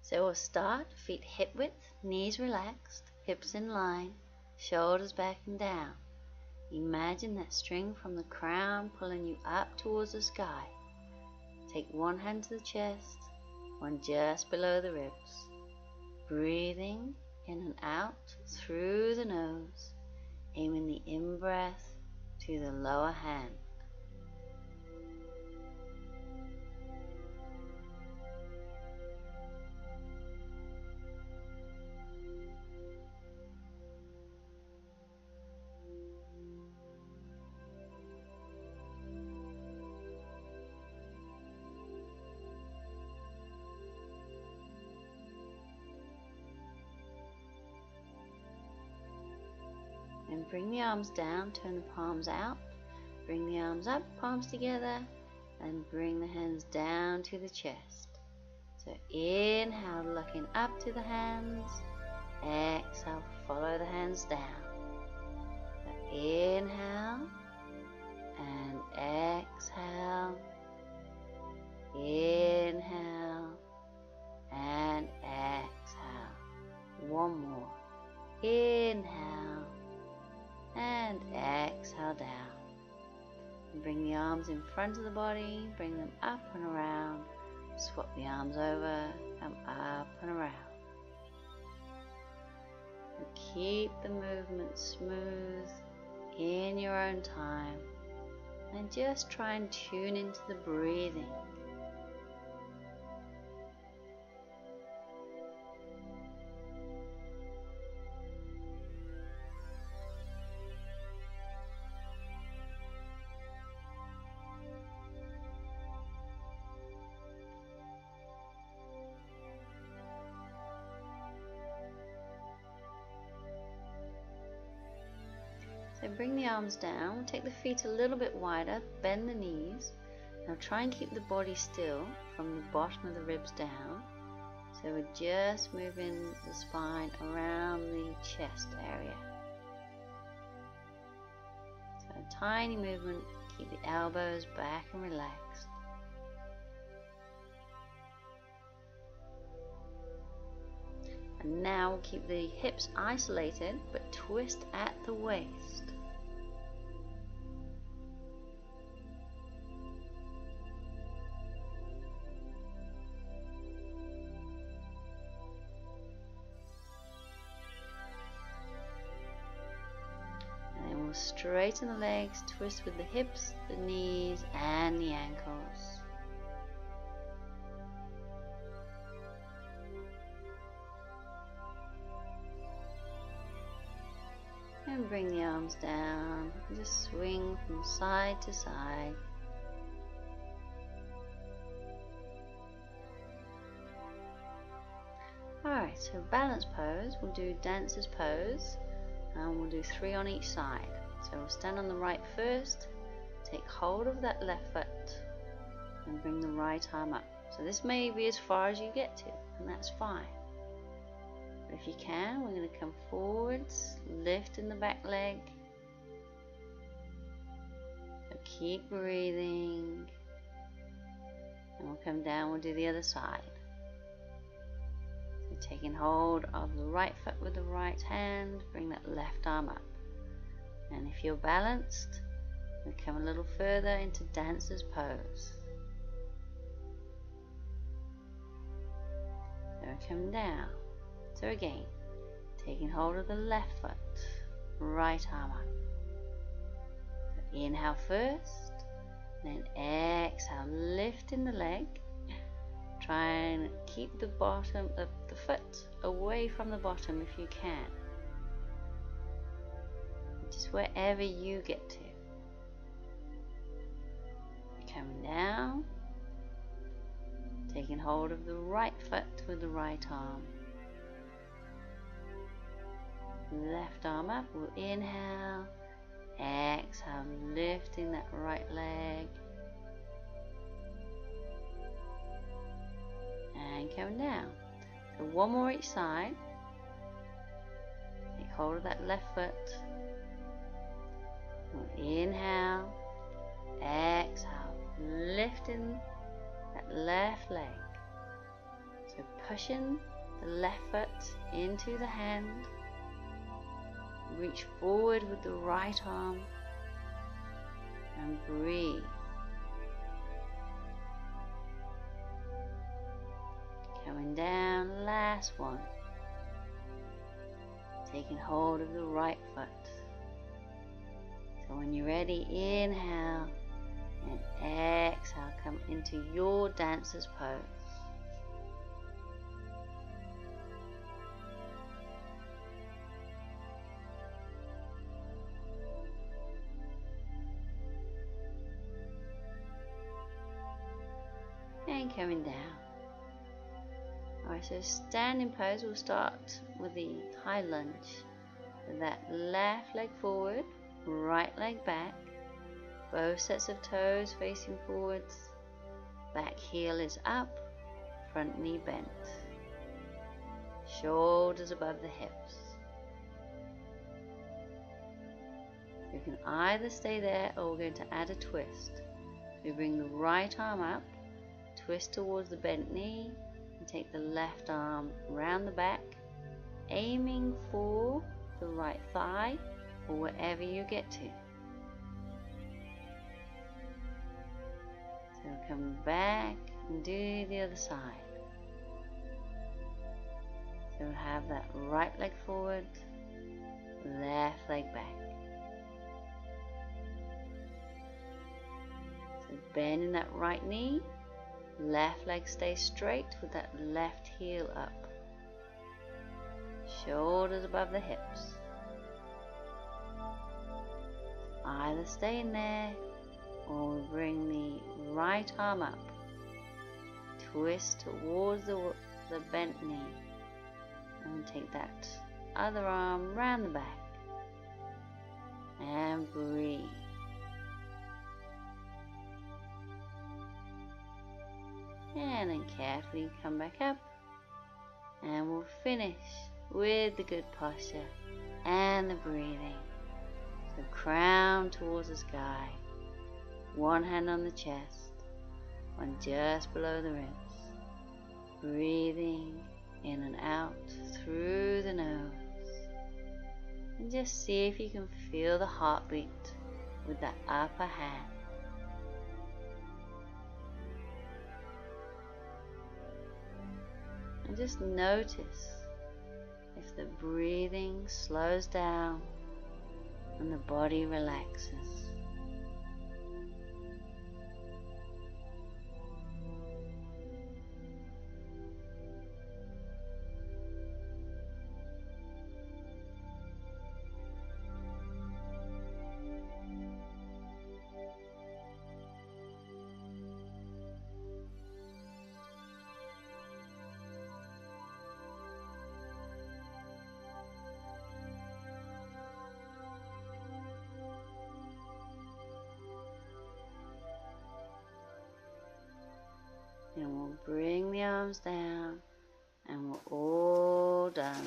So we'll start, feet hip width, knees relaxed, hips in line, shoulders back and down. Imagine that string from the crown pulling you up towards the sky. Take one hand to the chest, one just below the ribs. Breathing in and out through the nose, aiming the in-breath to the lower hand. And bring the arms down, turn the palms out, bring the arms up, palms together, and bring the hands down to the chest. So inhale, looking up to the hands, exhale, follow the hands down. So inhale, and exhale, inhale, and exhale. One more, inhale, and exhale down. And bring the arms in front of the body, bring them up and around, swap the arms over, come up and around. And keep the movement smooth in your own time, and just try and tune into the breathing. So bring the arms down, take the feet a little bit wider, bend the knees. Now try and keep the body still from the bottom of the ribs down. So we're just moving the spine around the chest area. So a tiny movement, keep the elbows back and relaxed. And now we'll keep the hips isolated, but twist at the waist. And then we'll straighten the legs, twist with the hips, the knees, and the ankles. And bring the arms down, and just swing from side to side. Alright, so balance pose, we'll do dancer's pose, and we'll do 3 on each side. So we'll stand on the right first, take hold of that left foot, and bring the right arm up. So this may be as far as you get to, and that's fine. But if you can, we're going to come forwards, lift in the back leg. So keep breathing. And we'll come down, we'll do the other side. So taking hold of the right foot with the right hand, bring that left arm up. And if you're balanced, we come a little further into dancer's pose. So we come down. So again, taking hold of the left foot, right arm up. So inhale first, then exhale, lifting the leg. Try and keep the bottom of the foot away from the bottom if you can. Just wherever you get to. Coming down, taking hold of the right foot with the right arm. Left arm up, we'll inhale, exhale, lifting that right leg, and coming down. So one more each side. Take hold of that left foot, we'll inhale, exhale, lifting that left leg. So pushing the left foot into the hand. Reach forward with the right arm and breathe. Coming down, last one. Taking hold of the right foot. So when you're ready, inhale and exhale, come into your dancer's pose. And coming down. Alright, so standing pose, we'll start with the high lunge. With that left leg forward, right leg back, both sets of toes facing forwards, back heel is up, front knee bent, shoulders above the hips. You can either stay there or we're going to add a twist. We bring the right arm up, twist towards the bent knee, and take the left arm round the back, aiming for the right thigh or wherever you get to. So come back and do the other side. So have that right leg forward, left leg back. So bending that right knee, left leg stays straight with that left heel up. Shoulders above the hips. Either stay in there or we bring the right arm up. Twist towards the bent knee. And take that other arm round the back. And breathe. And then carefully come back up. And we'll finish with the good posture and the breathing. So crown towards the sky, one hand on the chest, one just below the ribs. Breathing in and out through the nose. And just see if you can feel the heartbeat with that upper hand. And just notice if the breathing slows down and the body relaxes. And we'll bring the arms down and we're all done.